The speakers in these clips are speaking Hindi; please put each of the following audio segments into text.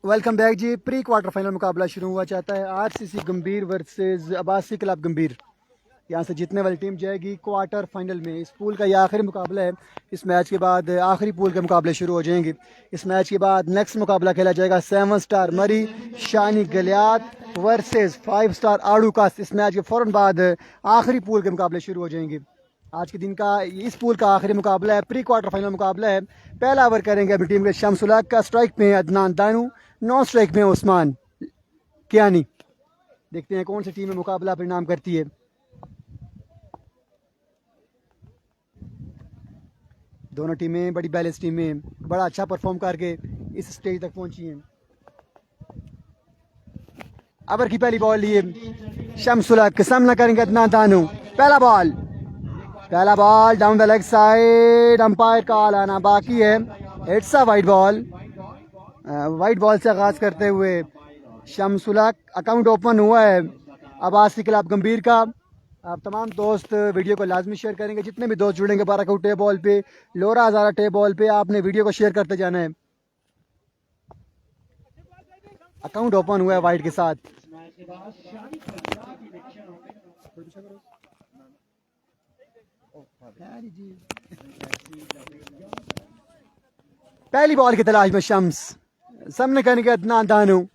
वेलकम बैक जी। प्री क्वार्टर फाइनल मुकाबला शुरू हुआ चाहता है। आरसीसी गंभीर वर्सेस अब्बासी क्लब गंभीर। यहाँ से जीतने वाली टीम जाएगी क्वार्टर फाइनल में। इस पूल का ये आखिरी मुकाबला है। इस मैच के बाद आखिरी पूल के मुकाबले शुरू हो जाएंगे। इस मैच के बाद नेक्स्ट मुकाबला खेला जाएगा 7 स्टार मरी शानी गलियात वर्सेस 5 स्टार आड़ूकास। इस मैच के फ़ौरन बाद आखिरी पूल के मुकाबले शुरू हो जाएंगे। आज के दिन का इस पूल का आखिरी मुकाबला है, प्री क्वार्टर फाइनल मुकाबला है। पहला ओवर करेंगे अपनी टीम के शमसुल का। स्ट्राइक में अदनान दानू, नॉन स्ट्राइक में उस्मान कियानी। देखते हैं कौन सी टीम में मुकाबला परिणाम करती है। दोनों टीमें बड़ी बैलेंस टीमें बड़ा अच्छा परफॉर्म करके इस स्टेज तक पहुंची हैं। ओवर की पहली बॉल लिए शमसुल का सामना करेंगे अदनान दानू। पहला ball down the leg side. Umpire call आना बाकी है। It's a wide ball. Wide ball से आगाज करते हुए शमसुलक अकाउंट ओपन हुआ है अब्बासी क्लब गंभीर का। आप तमाम दोस्त वीडियो को लाजमी शेयर करेंगे। जितने भी दोस्त जुड़ेंगे बाराकाऊ टे बॉल पे, लोरा हजारा टे बॉल पे, आपने वीडियो को शेयर करते जाना है। अकाउंट ओपन हुआ है वाइड के साथ। पहली बॉल की तलाश में शम्स, सामने करेंगे अदनान दानू।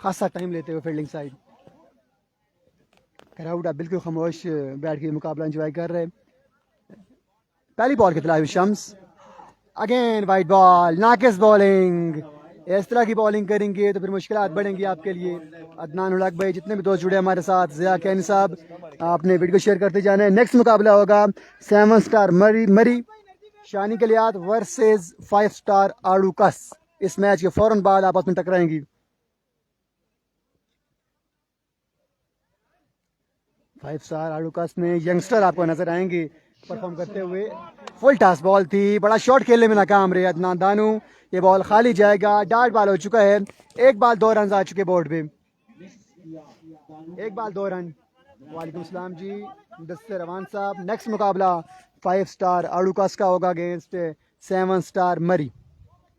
खासा टाइम लेते हुए फील्डिंग साइड। क्राउड अब बिल्कुल खामोश बैठ के मुकाबला एंजॉय कर रहे हैं। पहली बॉल की तलाश में शम्स। अगेन वाइड बॉल, नाकिस बॉलिंग। इस तरह की बॉलिंग करेंगे तो फिर मुश्किलात बढ़ेंगी आपके लिए। अदनान उलग भाई, जितने भी दोस्त जुड़े हमारे साथ, ज़िया कैनी साहब, आपने वीडियो शेयर करते जाना है। नेक्स्ट मुकाबला होगा 7 स्टार मरी शानी गलियात वर्सेस 5 स्टार आड़ूकस। इस मैच के फौरन बाद आपस में टकराएंगी। 5 स्टार आड़ूकस में यंगस्टर आपको नजर आएंगे परफॉर्म करते हुए। फुल टॉस बॉल थी, बड़ा शॉट खेलने में नाकाम रहे अदनान दानू। ये बॉल खाली जाएगा, डार्ट बॉल हो चुका है। एक बाल 2 रन आ चुके बोर्ड पे। एक बाल 2 रन। वालेकुम सलाम जी मुदस्सिर रवान साहब। नेक्स्ट मुकाबला 5 स्टार आड़ूकस का होगा अगेंस्ट 7 स्टार मरी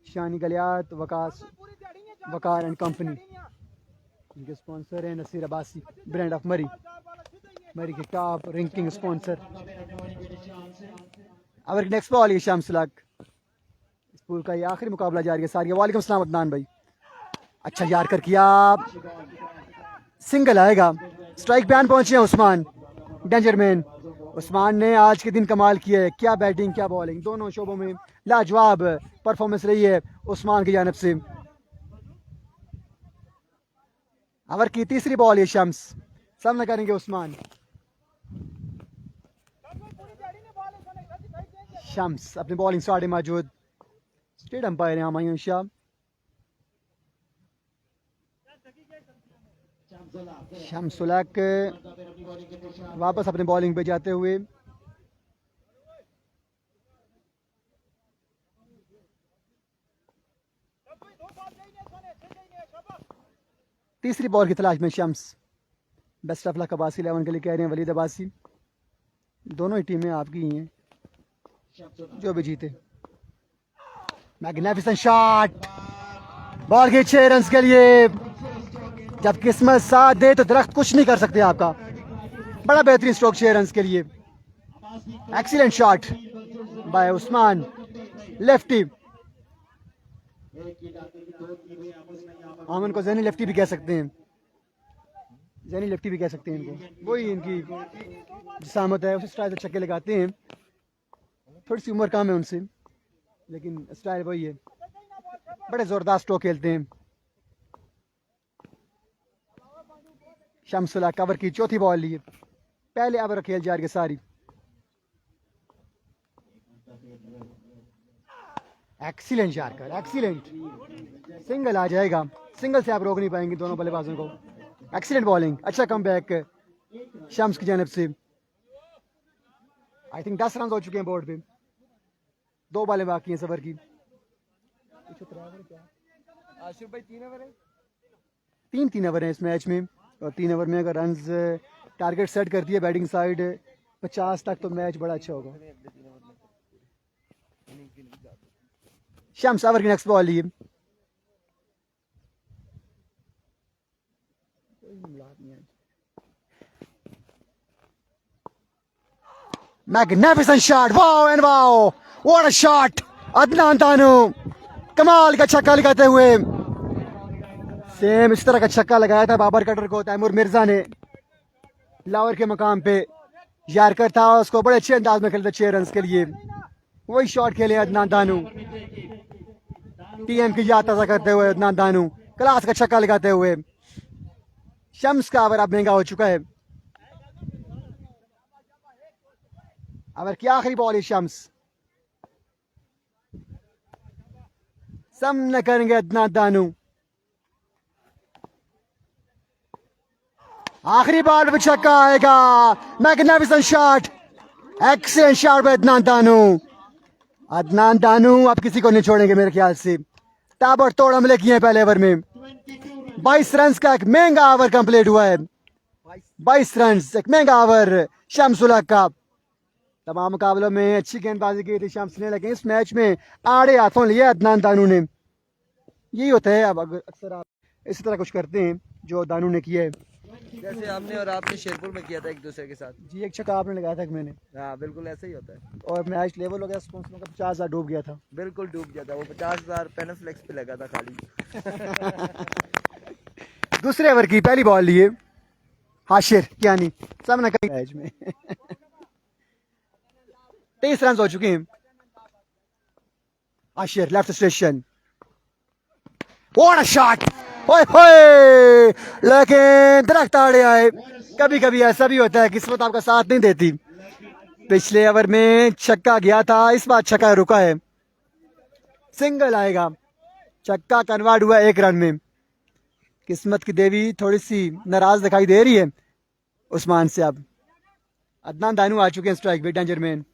शानी गलियात वकार एंड कंपनी। इनके स्पॉन्सर हैं नसीर अब्बासी, ब्रांड ऑफ मरी के टॉप रैंकिंग स्पॉन्सर। अब नेक्स्ट बॉल है शमसुलक। इस पूल का ये आखिरी मुकाबला जारी है सारी। वालेकुम सलाम अदनान भाई। अच्छा यारकर किया, सिंगल आएगा। स्ट्राइक बैन पहुंचे हैं उस्मान, डेंजर मैन। उस्मान ने आज के दिन कमाल किया है। क्या बैटिंग क्या बॉलिंग, दोनों शोबों में लाजवाब परफॉर्मेंस रही है उस्मान की जानिब से। ओवर की तीसरी बॉल है शम्स, सामना करेंगे उस्मान। शम्स अपनी बॉलिंग साढ़े मौजूद। स्टेट अंपायर हैं हमायूं शाह। शमसुलक वापस अपने बॉलिंग पे जाते हुए। तीसरी बॉल की तलाश में Shams. Best of luck Abbasi 11 के लिए कह रहे हैं वलीद अब्बासी। दोनों ही टीमें आपकी ही हैं, जो भी जीते। मैग्निफिसेंट शॉट, बॉल के 6 रन के लिए। जब किस्मत साथ दे तो दरख्त कुछ नहीं कर सकते आपका। बड़ा बेहतरीन स्ट्रोक 6 रन के लिए। Excellent shot bye Usman, lefty. हम इनको जैनी लेफ्टी भी कह सकते हैं, जैनी लेफ्टी भी कह सकते हैं इनको। वही इनकी जिसामत है, उसी स्टाइल से छक्के लगाते हैं। थोड़ी सी उम्र कम है उनसे, लेकिन स्टाइल वही है। बड़े जोरदार स्ट्रोक खेलते हैं। शमसुल्लाह कवर की चौथी बॉल लिए। पहले ओवर खेल जा रही है सारी। Excellent yorker, excellent. सिंगल आ जाएगा, सिंगल से आप रोक नहीं पाएंगे दोनों बल्लेबाजों को। एक्सीलेंट बॉलिंग, अच्छा कमबैक शम्स की जानिब से। आई थिंक 10 रन हो चुके हैं बोर्ड पे। 2 बॉलें बाकी हैं सफर की। आशिफ भाई 3 ओवर है, 3 ओवर है इस मैच में। और 3 ओवर में अगर रन्स टारगेट सेट करती है बैटिंग साइड 50 तक, तो मैच बड़ा अच्छा होगा। शम्स ओवर की नेक्स्ट बॉल लिए। Magnificent shot, wow and wow, what a shot. Adnan Danu कमाल का छक्का लगाते हुए, सेम इस तरह का छक्का लगाया था बाबर कटर को तैमूर मिर्जा ने लाहौर के मकाम पे। यारकर था, उसको बड़े अच्छे अंदाज में खेलते 6 रन के लिए। वही शॉट खेले अदनान दानू, टीएम की याद ताज़ा करते हुए अदनान दानू क्लास का छक्का लगाते हुए। शम्स का ओवर अब महंगा हो चुका है। ओवर की आखिरी बॉल है शम्स, सामना करेंगे अदनान दानू। आखिरी बॉल पे छक्का आएगा, magnificent shot, excellent shot bye Adnan Danu. Adnan Danu अब किसी को नहीं छोड़ेंगे मेरे ख्याल से। ताबड़तोड़ हमले किए हैं पहले ओवर में। 22 रन का एक महंगा ओवर कंप्लीट हुआ है। 22 रन एक महंगा ओवर शम्सुल हक का। तमाम मुकाबलों में अच्छी गेंदबाजी की थी शम्स ने, लेकिन इस मैच में आड़े हाथों लिया अदनान दानू ने। यही होता है, अब अक्सर आप इसी तरह कुछ करते हैं जो दानू ने किया है। जैसे हमने और आपने शेरपुर में किया था एक दूसरे के साथ। जी, एक छक्का आपने लगाया था कि मैंने। हाँ बिल्कुल ऐसा ही होता है। और मैच लेवल हो गया, स्पॉन्सर का 50,000 डूब गया था। बिल्कुल डूब गया था वो, 50,000 पेनाफ्लेक्स पे लगा था खाली। दूसरे ओवर की पहली बॉल लिए हाशिर यानी सामने कई मैच में 23 रन हो चुके हैं। Hashir left station, what a shot, ओए होए, लेकिन दरख्त आड़े आए। कभी कभी ऐसा भी होता है, किस्मत आपका साथ नहीं देती। पिछले ओवर में छक्का गया था, इस बार छक्का रुका है। सिंगल आएगा, छक्का कन्वर्ट हुआ 1 रन में। किस्मत की देवी थोड़ी सी नाराज दिखाई दे रही है उस्मान से। अब अदनान दानू आ चुके हैं स्ट्राइक पे, डेंजर मैन।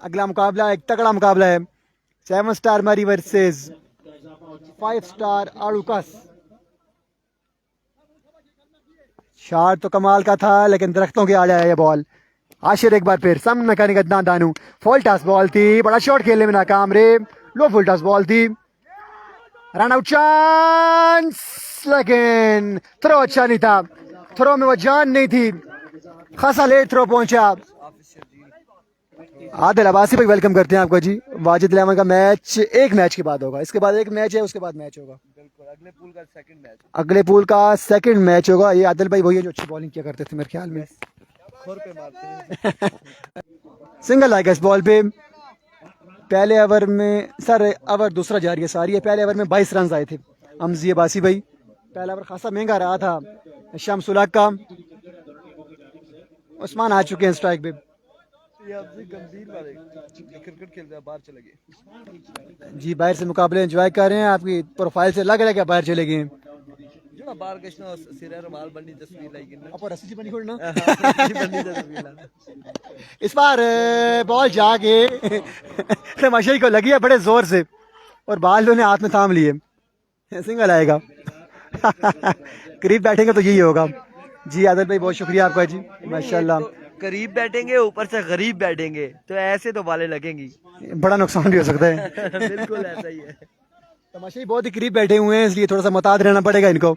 अगला मुकाबला एक तगड़ा मुकाबला है, 7 स्टार मरी वर्सेस 5 स्टार आड़ूकस। शॉट तो कमाल का था, लेकिन दरख्तों के आड़े आया ये बॉल। आशिर एक बार फिर सामना करेंगे Adnan Danu. Full toss ball थी, बड़ा शॉट खेलने में नाकाम रे। लो फुल टॉस बॉल थी, रन आउट चांस, लेकिन थ्रो अच्छा नहीं था। थ्रो में वो जान नहीं थी, खासा लेट थ्रो पहुंचा। आदिल अब्बासी भाई वेलकम करते हैं आपको जी। वाजिद इलेवन का मैच एक मैच के बाद होगा, इसके बाद एक मैच है, उसके बाद मैच होगा। बिल्कुल अगले पूल का सेकंड मैच। अगले पूल का सेकंड मैच होगा। ये आदिल भाई वही है जो अच्छी बॉलिंग किया करते थे मेरे ख्याल में। खोर पे मारते हैं। सिंगल आएगा इस बॉल पे। पहले ओवर में सर, ओवर दूसरा जारी है सारी है। पहले ओवर में 22 रन आए थे। अमजी अब्बासी भाई, पहला ओवर खासा महंगा रहा था शम्सुल हक का। उस्मान आ चुके हैं स्ट्राइक पे। ये आपसे गंभीर वाले क्रिकेट खेलते हैं, बाहर चले गए जी, बाहर से मुकाबले एंजॉय कर रहे हैं। आपकी प्रोफाइल से लग रहा है कि बाहर चले गए। जो ना बाहर कशना सिरे रुमाल बनी तस्वीर लाई किन्ना आप रस्सी बनी छोड़ना। बनी तस्वीर ला। इस बार बॉल जाके तमाशाई को लगी है बड़े जोर से, और बाल ने हाथ में थाम लिए। सिंगल आएगा। करीब बैठेंगे तो यही होगा। जी आदिल भाई बहुत शुक्रिया आपका जी, माशाल्लाह। करीब बैठेंगे, ऊपर से गरीब बैठेंगे तो ऐसे तो बालें लगेंगी। बड़ा नुकसान भी हो सकता है। बिल्कुल ऐसा ही है। तमाशाई बहुत ही करीब बैठे हुए हैं, इसलिए थोड़ा सा मुताद रहना पड़ेगा इनको।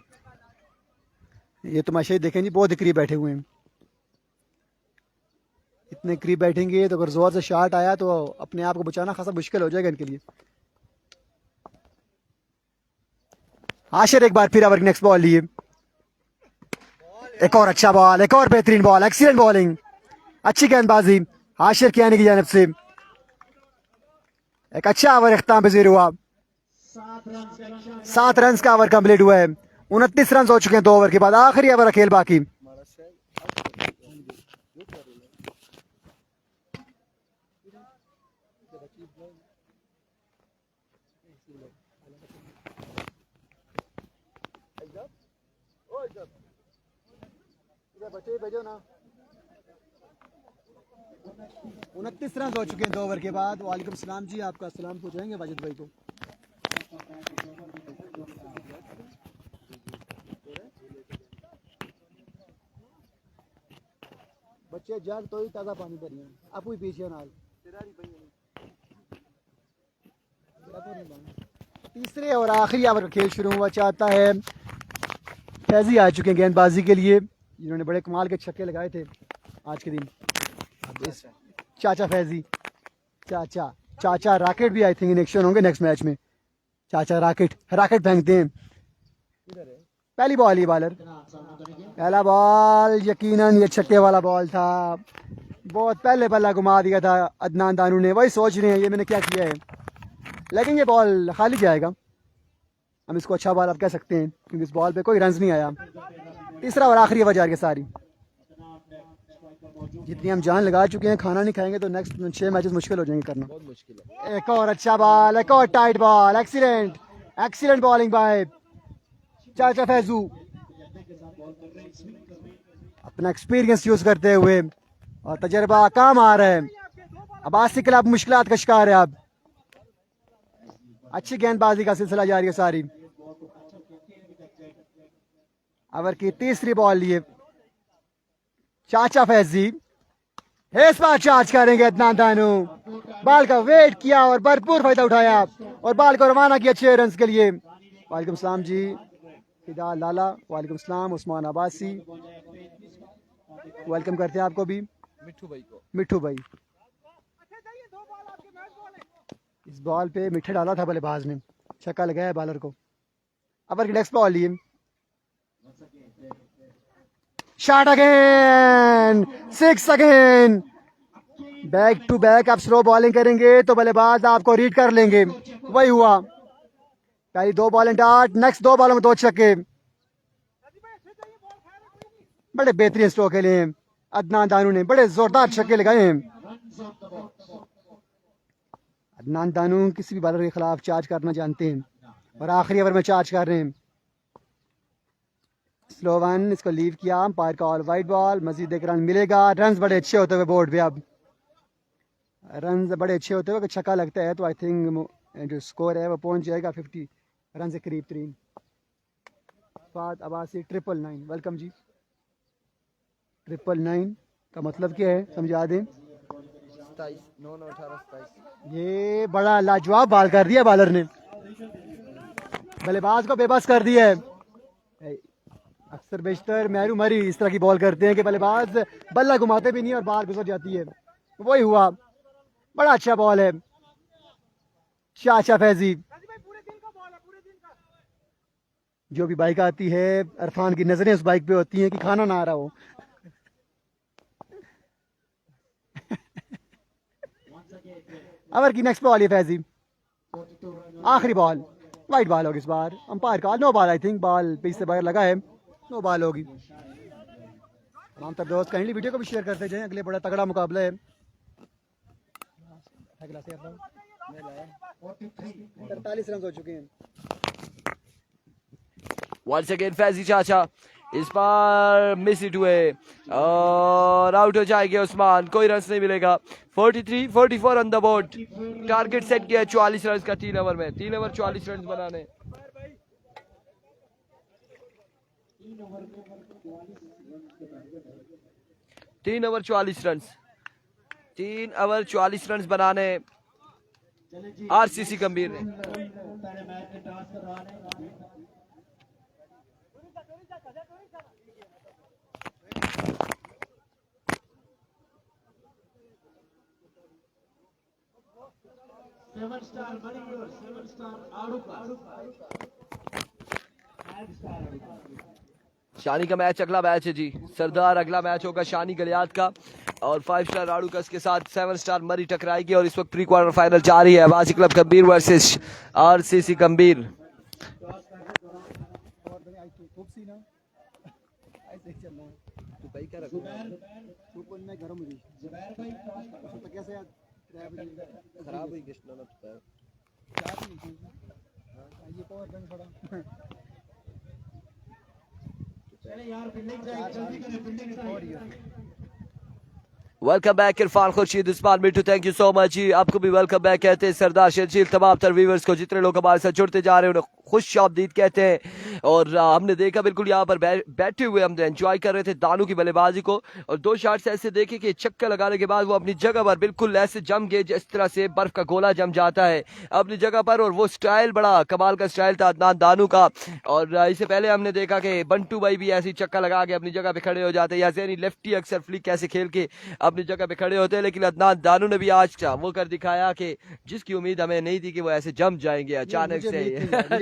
ये तमाशाई देखें जी, बहुत ही करीब बैठे हुए हैं। इतने करीब बैठेंगे तो अगर जोर से शॉट आया तो अपने आप को बचाना खासा मुश्किल हो जाएगा इनके लिए। आशिर एक बार फिर ओवर नेक्स्ट बॉल लिए। एक और अच्छा बॉल, एक और बेहतरीन बॉल, एक्सीलेंट बॉलिंग, अच्छी गेंदबाजी आशिर की आने की जानिब से। एक अच्छा ओवर इख्ताम पजीर हुआ। 7 रन का ओवर कंप्लीट हुआ है। 29 रन हो चुके हैं 2 ओवर के बाद। आखिरी ओवर खेल बाकी। भेजो ना। 29 रन हो चुके हैं 2 ओवर के बाद। वालेकुम सलाम जी, आपका सलाम पहुंचाएंगे वाजिद भाई को। बच्चे जग तो ही ताज़ा पानी भरिए, आप ही पीछे नाल। तीसरे और आखिरी ओवर का खेल शुरू हुआ चाहता है। फैजी आ चुके हैं गेंदबाजी के लिए, जिन्होंने बड़े कमाल के छक्के लगाए थे आज के दिन। चाचा फैजी, चाचा चाचा राकेट भी आई थिंक इन एक्शन होंगे नेक्स्ट मैच में। चाचा राकेट फेंकते हैं। पहली बॉल ये बॉलर, पहला बॉल यकीनन ये छक्के वाला बॉल था। बहुत पहले बल्ला घुमा दिया था अदनान दानू ने। वही सोच रहे हैं ये मैंने क्या किया है, लेकिन ये बॉल खाली जाएगा। हम इसको अच्छा बॉल आप कह सकते हैं क्योंकि इस बॉल पे कोई रन नहीं आया। तीसरा और आखिरी ओवर जा रही है सारी। जितनी हम जान लगा चुके हैं, खाना नहीं खाएंगे तो नेक्स्ट 6 मैचेस मुश्किल हो जाएंगे करना। बहुत मुश्किल है। एक और अच्छा बॉल, एक और tight ball. Excellent bowling bye चाचा फैजू। अपना एक्सपीरियंस यूज करते हुए और तजर्बा काम आ रहा है। अब आसिक क्लब मुश्किलात का शिकार है। अब अच्छी गेंदबाजी का सिलसिला जारी है सारी। ओवर की तीसरी बॉल लिए चाचा फैजी। इस बार चार्ज करेंगे अदनान दानू। बॉल का वेट किया और भरपूर फायदा उठाया और बॉल को रवाना किया 6 रन के लिए। वालेकुम सलाम जी, फिदा लाला। वालेकुम सलाम उस्मान अब्बासी, वेलकम करते हैं आपको भी। मिठू भाई इस बॉल पे मिठे डाला था बल्लेबाज ने, छक्का लगाया बॉलर को। ओवर की नेक्स्ट बॉल लिए shot again, 6 again. Back to back आप स्लो बॉलिंग करेंगे तो बल्लेबाज आपको रीड कर लेंगे। वही हुआ। पहली 2 बॉलें डॉट, नेक्स्ट 2 बॉलों में 2 छक्के। बड़े बेहतरीन स्ट्रोक खेले हैं अदनान दानू ने, बड़े जोरदार छक्के लगाए हैं। अदनान दानू किसी भी बॉलर के खिलाफ चार्ज करना जानते हैं और आखिरी ओवर में चार्ज कर रहे हैं। स्लो वन, इसको लीव किया, अंपायर कॉल वाइड बॉल। मजीद एक रन मिलेगा। रन बड़े अच्छे होते हुए बोर्ड पे, अब रन बड़े अच्छे होते हुए छक्का लगता है तो आई थिंक जो स्कोर है वो पहुंच जाएगा 50 रन से करीब तरीन। फाद अब्बासी 999, वेलकम जी। 999 का मतलब क्या है समझा दें। 27 9 9 18 27। ये बड़ा लाजवाब बॉल कर दिया बॉलर ने, बल्लेबाज को बेबस कर दिया है। अक्सर बेशतर मैरू मरी इस तरह की बॉल करते हैं कि बल्लेबाज बल्ला घुमाते भी नहीं और बाल गुजर जाती है। वही हुआ। बड़ा अच्छा बॉल है चाचा फैजी। जो भी बाइक आती है इरफान की नजरें उस बाइक पे होती हैं कि खाना ना आ रहा हो। ओवर की नेक्स्ट बॉल है फैजी, आखिरी बॉल, वाइड बॉल होगी इस बार। Umpire call no ball, I think ball pitch से बाहर लगा है, नो बॉल होगी। तमाम तब दोस्त काइंडली वीडियो को भी शेयर करते जाएं, अगले बड़ा तगड़ा मुकाबला है। 43 रन हो चुके हैं। Once again फैजी चाचा इस बार मिस इट हुए और आउट हो जाएंगे उस्मान, कोई रन नहीं मिलेगा। 43 44 on the board. Target set किया है 44 रन का 3 ओवर में, 3 ओवर 44 रन बनाने। तीन ओवर 44 रन बनाने आरसीसी गंभीर ने। शानी का मैच अगला मैच है जी सरदार। अगला मैच होगा शानी गलियात का और 5 स्टार राडूकस के साथ 7 स्टार मरी टकराएगी। और इस वक्त प्री क्वार्टर फाइनल जारी है, वासी क्लब गंभीर वर्सेस आरसीसी गंभीर। खराब हुई किस्त ना पता welcome back Irfan Khurshid Usman Mittu, thank you so much ji. आपको भी वेलकम बैक कहते हैं सरदार शर्जील। तमाम तर व्यूअर्स को जितने लोग हमारे साथ जुड़ते जा रहे हैं खुश आमदीद कहते हैं। और हमने देखा बिल्कुल यहाँ पर बैठे हुए हम एंजॉय कर रहे थे दानू की बल्लेबाजी को, और 2 शॉट्स ऐसे देखे कि छक्का लगाने के बाद वो अपनी जगह पर बिल्कुल ऐसे जम गए जिस तरह से बर्फ का गोला जम जाता है अपनी जगह पर। और वो स्टाइल बड़ा कमाल का स्टाइल था अदनान दानू का। और इससे पहले हमने देखा कि बंटू भाई भी ऐसी चक्का लगा के अपनी जगह पे खड़े हो जाते हैं, या जैनी लेफ्टी अक्सर फ्लिक कैसे खेल के अपनी जगह पे खड़े होते हैं, लेकिन अदनान दानू ने भी आज वो कर दिखाया कि जिसकी उम्मीद हमें नहीं थी कि वो ऐसे जम जाएंगे अचानक से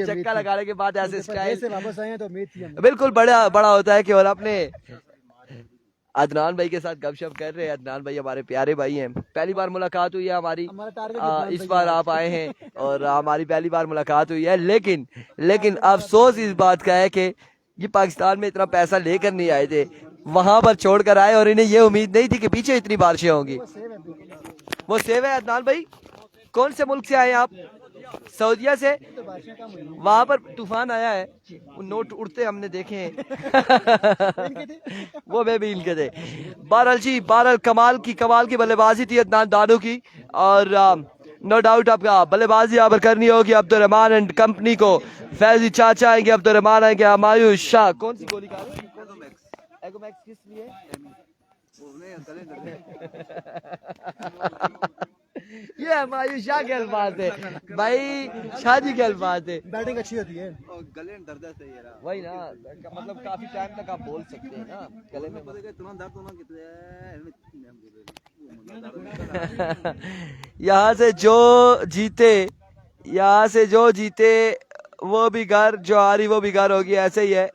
चक्का लगाने के बाद ऐसे स्टाइल वापस आए तो उम्मीद थी हमें। बिल्कुल बड़ा बड़ा होता है कि। और अपने अदनान भाई के साथ गपशप कर रहे हैं। अदनान भाई हमारे प्यारे भाई हैं, पहली बार मुलाकात हुई है हमारी, हमारा टारगेट इस बार आप आए हैं और हमारी पहली बार मुलाकात हुई है। लेकिन अफसोस इस बात का है कि ये पाकिस्तान में इतना पैसा लेकर नहीं आए थे, वहां पर छोड़ कर आए, और इन्हें ये उम्मीद नहीं थी कि पीछे इतनी बारिशें होंगी। वो सेव है अदनान भाई। कौन से मुल्क से आए आप? सऊदिया से। वहां पर तूफान आया है, वो नोट उड़ते हमने देखे हैं वो वे भी इनके थे। बहरहाल जी, बहरहाल कमाल की बल्लेबाजी थी अदनान दानू की, और नो डाउट आपका बल्लेबाजी यहाँ पर करनी होगी अब्दुल रहमान एंड कंपनी को। फैजी चाचा आएंगे, अब्दुल रहमान आएंगे, हमायूं शाह। कौन सी गोली का एगोमैक्स किस लिए? ये हमायूं शाह के अल्फाज थे भाई, शादी के अल्फाज थे। बैटिंग अच्छी होती है। गले में दर्द है सही है वही ना, मतलब काफी टाइम तक आप बोल सकते हैं ना गले में। तुरंत दर्द होना कितने यहाँ से जो जीते वो भी घर, जो हारी वो भी घर होगी, ऐसे ही है।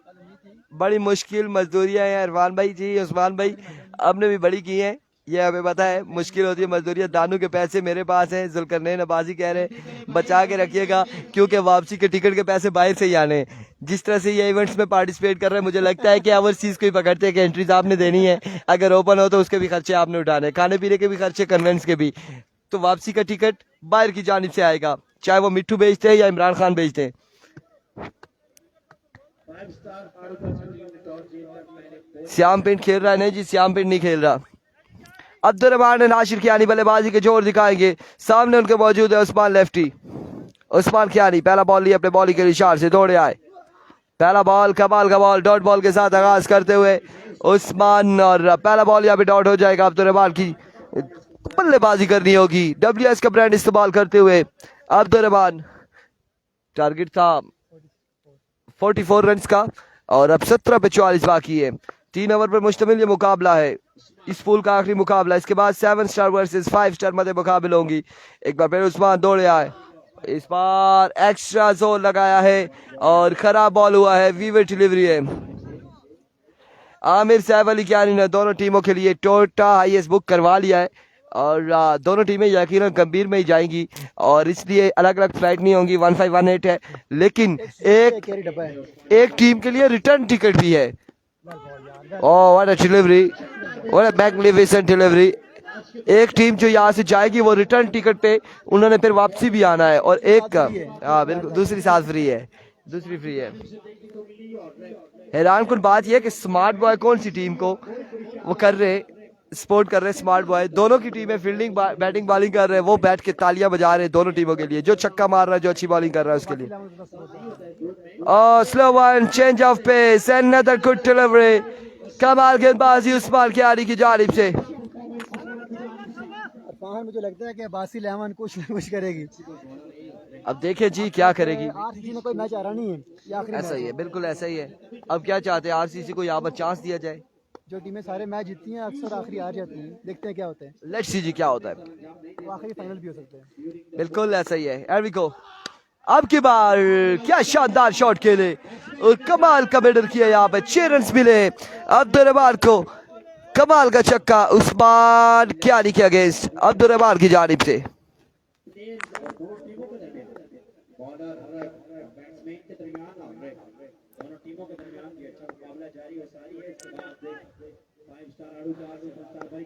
बड़ी मुश्किल मजदूरियां हैं इरफान भाई जी, उस्मान भाई हमने भी बड़ी की हैं, ये हमें पता है मुश्किल होती है मजदूरियां। दानू के पैसे मेरे पास हैं, जुल्करनैन अब्बासी कह रहे हैं बचा के रखिएगा, क्योंकि वापसी के टिकट के पैसे बाहर से ही आने। जिस तरह से ये इवेंट्स में पार्टिसिपेट कर रहे हैं, मुझे लगता है कि ओवरसीज को ही पकड़ते हैं कि एंट्रीज आपने देनी है, अगर ओपन हो तो उसके भी खर्चे आपने उठाने, खाने पीने के भी खर्चे, कन्वेंस के भी। तो वापसी का टिकट बाहर की जानिब से आएगा, चाहे वो मिट्टू बेचते हैं या इमरान खान बेचते हैं। श्याम पिंड खेल रहा है? नहीं जी, श्याम पिंड नहीं खेल रहा। अब्दुल रहमान नासिर कियानी बल्लेबाजी के जोर दिखाएंगे, सामने उनके मौजूद है उस्मान लेफ्टी। उस्मान कियानी पहला बॉल लिया अपने बॉलिंग के इशारे से, दौड़े आए। पहला बॉल कमाल का बॉल, डॉट बॉल के साथ आगाज करते हुए उस्मान, और पहला बॉल यहाँ पे डॉट हो जाएगा। अब्दुल रहमान की बल्लेबाजी करनी होगी, WS का ब्रांड इस्तेमाल करते हुए अब्दुल रहमान। टारगेट था 44 रन का, और अब 17 पे 44 बाकी है। 3 ओवर पर मुश्तमिल ये मुकाबला है, इस पूल का आखिरी मुकाबला। इसके बाद 7 स्टार वर्सेस 5 स्टार मध्य मुकाबले होंगी। एक बार फिर उस्मान दौड़े आए, इस बार एक्स्ट्रा जोर लगाया है और खराब बॉल हुआ है, वीवर डिलीवरी है। आमिर सैफ अली कियानी ने दोनों टीमों के लिए टोयोटा हाईएस्ट बुक करवा लिया है, और दोनों टीमें यकीनन गंभीर में ही जाएंगी, और इसलिए अलग अलग फ्लाइट नहीं होंगी। 1518 है, लेकिन एक टीम के लिए रिटर्न टिकट भी है। Oh what a delivery, what a magnificent delivery. एक टीम जो यहाँ से जाएगी वो रिटर्न टिकट पे, उन्होंने फिर वापसी भी आना है, और एक का बिल्कुल दूसरी साथ फ्री है, दूसरी फ्री है। हैरान कुन बात यह है कि स्मार्ट बॉय कौन सी टीम को वो कर रहे, सपोर्ट कर रहे हैं। स्मार्ट बॉय दोनों की टीमें फील्डिंग बैटिंग बॉलिंग कर रहे हैं, वो बैठ के तालियां बजा रहे हैं दोनों टीमों के लिए, जो छक्का मार रहा है, जो अच्छी बॉलिंग कर रहा है उसके लिए। Slow one, change of pace, another good delivery, कमाल गेंदबाजी उस्मान कियानी की जानिब से। मुझे लगता है कि बासिल अहमद कुछ ना कुछ करेगी। अब देखें जी क्या करेगी। आरसीसी ने कोई मैच हारा नहीं है, ऐसा ही है, बिल्कुल ऐसा ही है। अब क्या चाहते हैं, आरसीसी को यहाँ पर चांस दिया जाए। जो टीमें सारे मैच जीतती हैं अक्सर आखिरी हार जाती हैं, देखते हैं क्या होता है। लेट्स सी जी क्या होता है, वो आखिरी फाइनल भी हो सकता है। बिल्कुल ऐसा ही है। हियर वी गो, अब की बार क्या शानदार शॉट खेले और कमाल का बेडर किया, यहाँ पे 6 रन मिले अब्दुल रहमान को। कमाल का छक्का उस्मान कियानी के अगेंस्ट अब्दुल रहमान की जानिब से।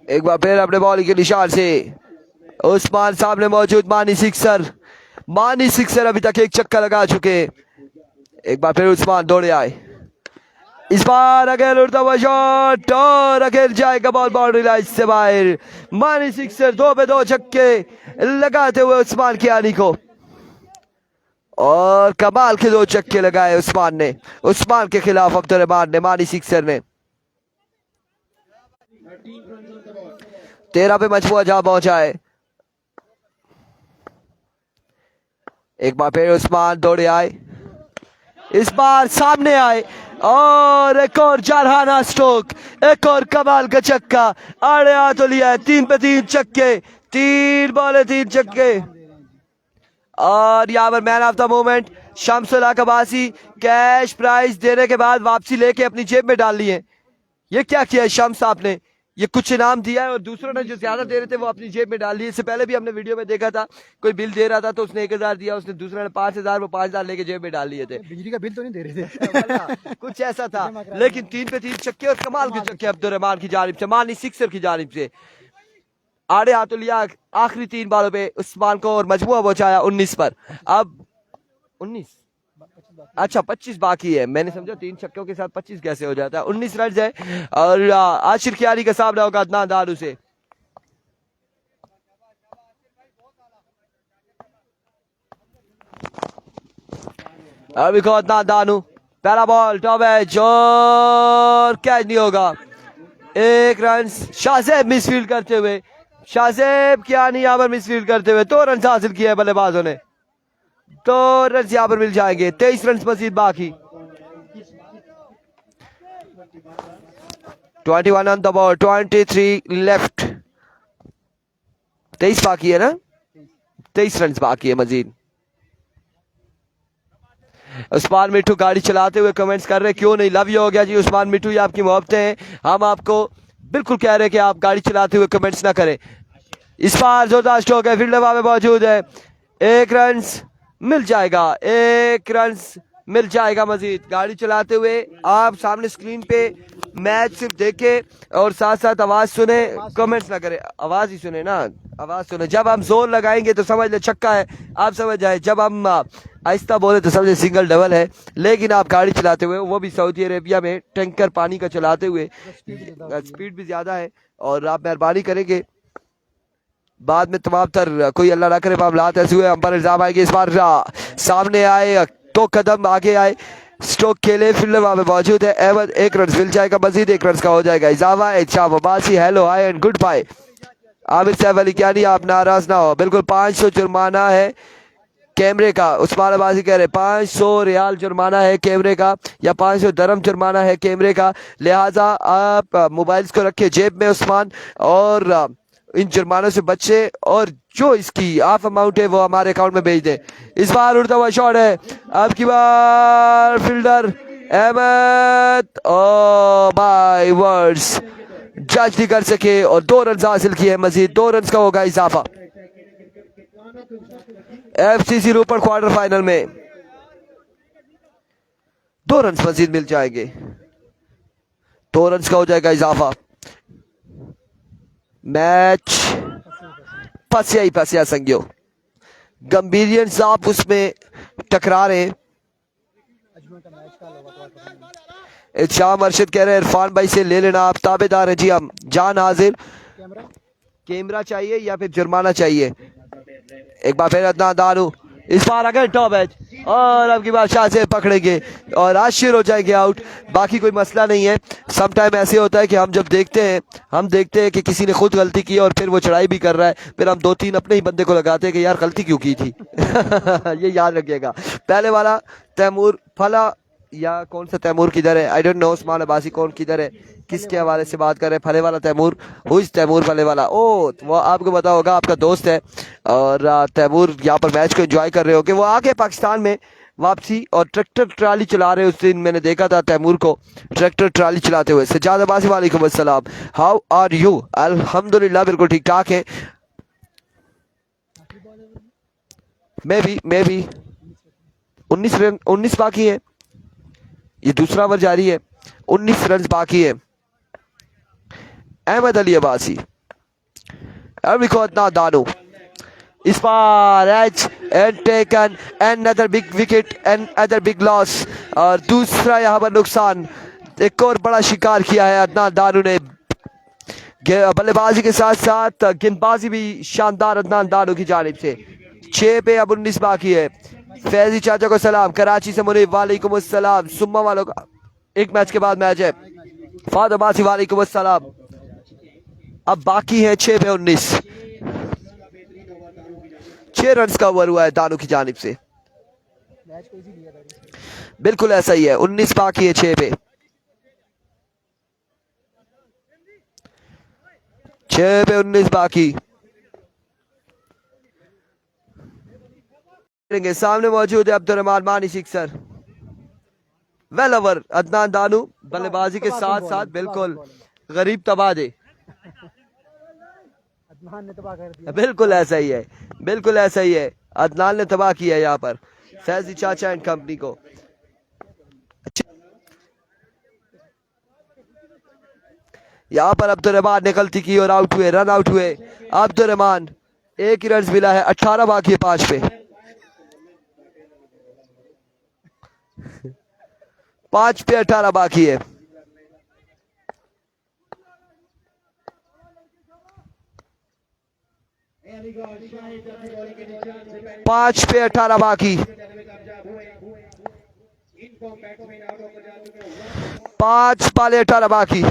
एक बार फिर अपने बॉलिंग के निशान से उस्मान, सामने मौजूद मानी सिक्सर अभी तक एक चक्का लगा चुके। एक बार फिर उस्मान दौड़े आए, इस बार अगेल उड़ता हुआ शॉट, और अगेल जाएगा बॉल बाउंड्री लाइन से बाहर। मानी सिक्सर, 2 पे 2 छक्के लगाते हुए उस्मान कियानी को। और कमाल के 2 छक्के लगाए उस्मान ने। उस्मान के खिलाफ अब्दुर्रहमान ने मानी सिक्सर में। 13 पे मजमुआ जहां पहुंचा है। एक बार फिर उस्मान दौड़े आए, इस बार सामने आए और एक और जारहाना स्ट्रोक, एक और कमाल का छक्का आड़े हाथ तो लिया है। 3 पे 3 छक्के, 3 बॉले 3 छक्के। और यहाँ पर man of the moment Shamsul हक अब्बासी, कैश प्राइज देने के बाद वापसी लेके अपनी जेब में डाल लिए। ये क्या किया है शम्स आपने? ये कुछ इनाम दिया है और दूसरों ने जो ज्यादा दे रहे थे वो अपनी जेब में डाल लिए। इससे पहले भी हमने वीडियो में देखा था, कोई बिल दे रहा था तो उसने 1000 दिया, उसने दूसरे ने 5000, वो 5000 लेके जेब में डाल लिए थे। बिजली का बिल तो नहीं दे रहे थे। कुछ ऐसा था, लेकिन 3 पे 3 छक्के और कमाल के छक्के अब्दुर्रहमान की जानिब से, मानी सिक्सर की जानिब से। आड़े हाथों लिया आखिरी 3 बालों पे उस्मान को और मजमुआ पहुंचाया 19 पर। अब 19, अच्छा 25 बाकी है। मैंने समझा 3 छक्कों के साथ 25 कैसे हो जाता है। 19 रन है और आशिर कियारी का सामना होगा अदनान दानू से। अभी को अदनान दानू, पहला बॉल टॉप एज और कैच नहीं होगा। 1 रन शाहजेब मिसफील्ड करते हुए, शाहजेब कियानी यहाँ पर मिसफील्ड करते हुए 2 रन हासिल किए बल्लेबाजों ने। 2 रन यहाँ पर मिल जाएंगे। 23 रन मजीद बाकी। 21 ऑन द बॉल, 23 लेफ्ट। 23 बाकी है ना, 23 रन बाकी है मजीद। उस्मान मिट्टू गाड़ी चलाते हुए कमेंट्स कर रहे, क्यों नहीं लव यू हो गया जी उस्मान मिट्टू, ये आपकी मोहब्बतें हैं। हम आपको बिल्कुल कह रहे हैं कि आप गाड़ी चलाते हुए कमेंट्स ना करें। इस बार जोरदार स्ट्रोक है, फील्डर वहां पे मौजूद है। 1 रन मिल जाएगा, 1 रन मिल जाएगा मजीद। गाड़ी चलाते हुए आप सामने स्क्रीन पे मैच सिर्फ देखे और साथ साथ आवाज सुने, कमेंट्स ना करें। आवाज ही सुने ना, आवाज सुने। जब हम जोर लगाएंगे तो समझ ले छक्का है, आप समझ जाए। जब हम आहिस्ता बोले तो समझे सिंगल डबल है। लेकिन आप गाड़ी चलाते हुए, वो भी सऊदी अरेबिया में टैंकर पानी का चलाते हुए, स्पीड भी ज्यादा है। और आप मेहरबानी करेंगे बाद में तमाम तर कोई अल्लाह ना करे मामलात ऐसे हुए हम पर इल्जाम आएंगे। इस बार सामने आए, 2 कदम आगे आए, स्ट्रोक खेले, फील्डर वहां पे मौजूद है। अहमद 1 रन मिल जाएगा, मजीद 1 रन का हो जाएगा इजाफा। इजाफा Abbasi hello hi and goodbye. Aamir Saif Ali Kiani आप नाराज ना हो, बिल्कुल 500 जुर्माना है कैमरे का। उस्मान अब्बासी कह रहे 500 रियाल जुर्माना है कैमरे का, या 500 दरम जुर्माना है कैमरे का। लिहाजा आप मोबाइल्स को रखे जेब में उस्मान, और इन जुर्मानों से बचे, और जो इसकी हाफ अमाउंट है वो हमारे अकाउंट में भेज दें। इस बार उड़ता हुआ शॉट है, अब की बार fielder Ahmed, oh my words, जज नहीं कर सके और 2 रन हासिल किए। मजीद 2 रन का होगा इजाफा। एफसीसी रोपड़ क्वार्टर फाइनल में 2 रन मजीद मिल जाएंगे, 2 रन का हो जाएगा इजाफा। मैच फंसिया ही फंसिया संगियो, गंभीरियंस आप उसमें टकरा रहे हैं। शाह मर्शिद कह रहे हैं इरफान भाई से ले लेना, आप ताबेदार हैं जी। हम जान हाजिर। कैमरा चाहिए या फिर जुर्माना चाहिए? एक बार फिर अदनान दानू, इस बार अगर टॉप एज, और अब की बार शाह से पकड़ेंगे और आशिर हो जाएंगे आउट। बाकी कोई मसला नहीं है। सम टाइम ऐसे होता है कि हम जब देखते हैं कि किसी ने खुद गलती की और फिर वो चढ़ाई भी कर रहा है, फिर हम 2-3 अपने ही बंदे को लगाते हैं कि यार गलती क्यों की थी। ये याद रखिएगा। पहले वाला तैमूर फला, या कौन सा तैमूर किधर है, I don't know. Usman Abbasi कौन किधर है, किसके हवाले से बात कर रहे हैं? फले वाला तैमूर, हुई तैमूर फले वाला, ओ वो आपको पता होगा, आपका दोस्त है। और तैमूर यहाँ पर मैच को एंजॉय कर रहे हो कि वो आगे पाकिस्तान में वापसी, और ट्रैक्टर ट्राली चला रहे। उस दिन मैंने देखा था तैमूर को ट्रैक्टर ट्राली चलाते हुए। सज्जाद अब्बासी वालेकुम अस्सलाम, हाउ आर यू? अल्हम्दुलिल्लाह बिल्कुल ठीक ठाक है। मैं भी 19 बाकी है, ये दूसरा ओवर जारी है, 19 रन बाकी है। अहमद अली अब्बासी, अदनान दानू, इस बार edge and taken another big wicket and other big loss, और दूसरा यहाँ पर नुकसान, एक और बड़ा शिकार किया है अदनान दानू ने। बल्लेबाजी के साथ साथ गेंदबाजी भी शानदार अदनान दानू की जानिब से। 6 पे अब 19 बाकी है। फैजी चाचा को सलाम, कराची से मुनीब वालेकुम अस्सलाम, सुम्मा वालों का एक मैच के बाद मैच है, फादर मासी वालेकुम अस्सलाम। अब बाकी है 6 पे 19, 6 रन का ओवर हुआ है दानू की जानिब से, मैच को इजी लिया था। बिल्कुल ऐसा ही है। 19 बाकी है 6 पे, 6 पे 19 बाकी। सामने मौजूद है अब्दुर्रहमान मानी sixer, well over Adnan Danu बल्लेबाजी के साथ साथ बिल्कुल गरीब तबाह दे, अदनान ने तबाह कर दिया। बिल्कुल ऐसा ही है, बिल्कुल ऐसा ही है। अदनान ने तबाह किया यहाँ पर फैजी चाचा एंड कंपनी को। यहाँ पर अब्दुर्रहमान ने गलती की और आउट हुए, रन आउट हुए अब्दुर्रहमान। एक ही रन मिला है, 18 बाकी है 5 पे, 5 पे 18 बाकी है। 5 पे 18 बाकी, 5 बाले 18 बाकी।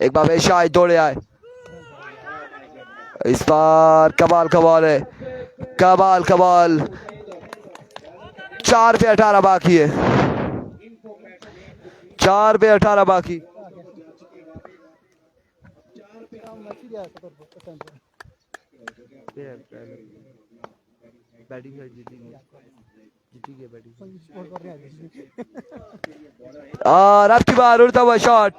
एक बार शायद दौड़े आए, इस बार कमाल कमाल है, कमाल कमाल। 4 पे 18 बाकी है, 4 पे 18 बाकी। और अब की बार उड़ता हुआ शॉट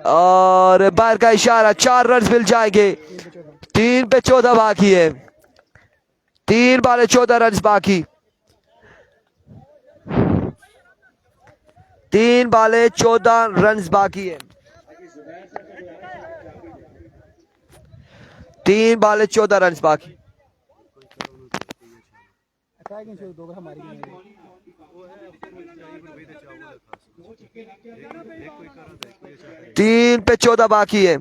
और बाहर का इशारा, 4 रन मिल जाएंगे। 3 पे 14 बाकी है, 3 बाले 14 रन बाकी, 3 बाले 14 रन बाकी है, 3 बाले 14 रन बाकी। हमारी 3 पे 14 बाकी है।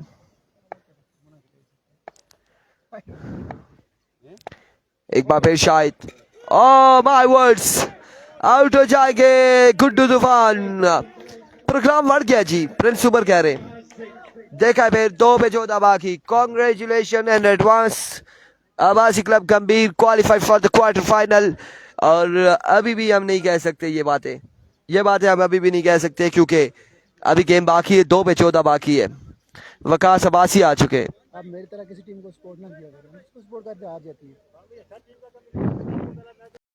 एक बार फिर शायद, ओ माय वर्ड्स, आउट हो जाएंगे गुड्डू तूफान। प्रोग्राम बढ़ गया जी, प्रिंस सुपर कह रहे। देखा है फिर 2 पे 14 बाकी। Congratulation and advance, Abbasi club गंभीर qualified for the quarter final. और अभी भी हम नहीं कह सकते ये बातें हम अभी भी नहीं कह सकते, क्योंकि अभी गेम बाकी है, 2 पे 14 बाकी है। वकास अब्बासी आ चुके हैं। अब मेरी तरह किसी टीम को सपोर्ट ना किया करो, उसको सपोर्ट करके हार जाती है।